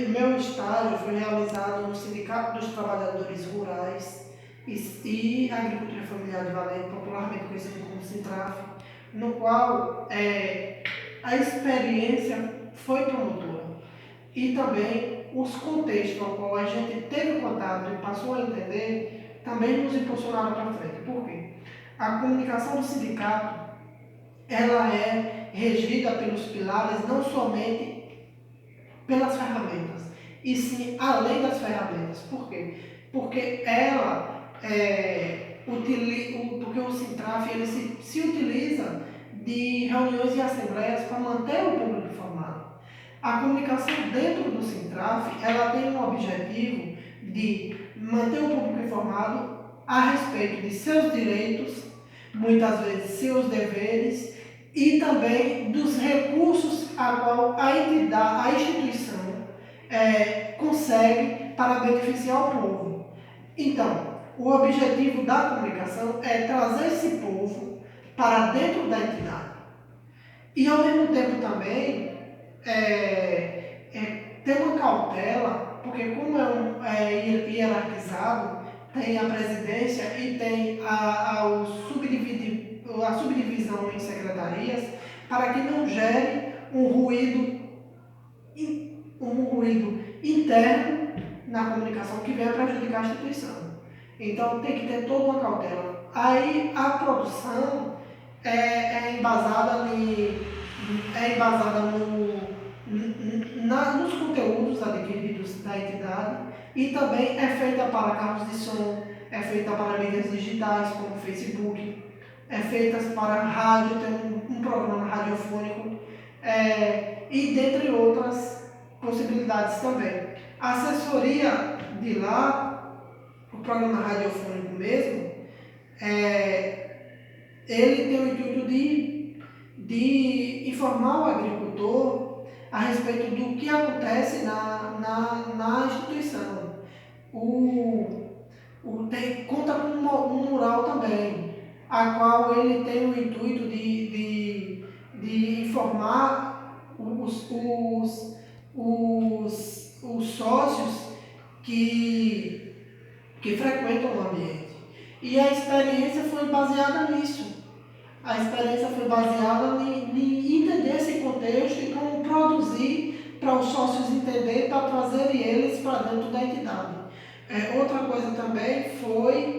Meu estágio foi realizado no Sindicato dos Trabalhadores Rurais e Agricultura Familiar de Valente, popularmente conhecido como Sintraf, no qual a experiência foi promotora e também os contextos ao qual a gente teve contato e passou a entender também nos impulsionaram para frente. Por quê? A comunicação do sindicato ela é regida pelos pilares não somente pelas ferramentas, e sim além das ferramentas. Por quê? Porque porque o Sintraf ele se utiliza de reuniões e assembleias para manter o público informado. A comunicação dentro do Sintraf ela tem um objetivo de manter o público informado a respeito de seus direitos, muitas vezes seus deveres, e também dos recursos a qual a entidade, a instituição consegue para beneficiar o povo. Então, o objetivo da comunicação é trazer esse povo para dentro da entidade. E ao mesmo tempo também ter uma cautela, porque como é hierarquizado, tem a presidência e tem a subdivisão em secretarias, para que não gere um ruído interno na comunicação que venha prejudicar a instituição. Então tem que ter toda uma cautela. Aí a produção é embasada nos conteúdos adquiridos da entidade e também é feita para carros de som, é feita para mídias digitais como Facebook, é feita para rádio, tem um programa radiofônico e dentre outras possibilidades também. A assessoria de lá, o programa radiofônico mesmo, ele tem o intuito de informar o agricultor a respeito do que acontece na instituição. Conta com um mural também, a qual ele tem o intuito de informar os sócios que frequentam o ambiente. E a experiência foi baseada nisso. A experiência foi baseada em entender esse contexto e como produzir para os sócios entenderem, para trazerem eles para dentro da entidade. Outra coisa também foi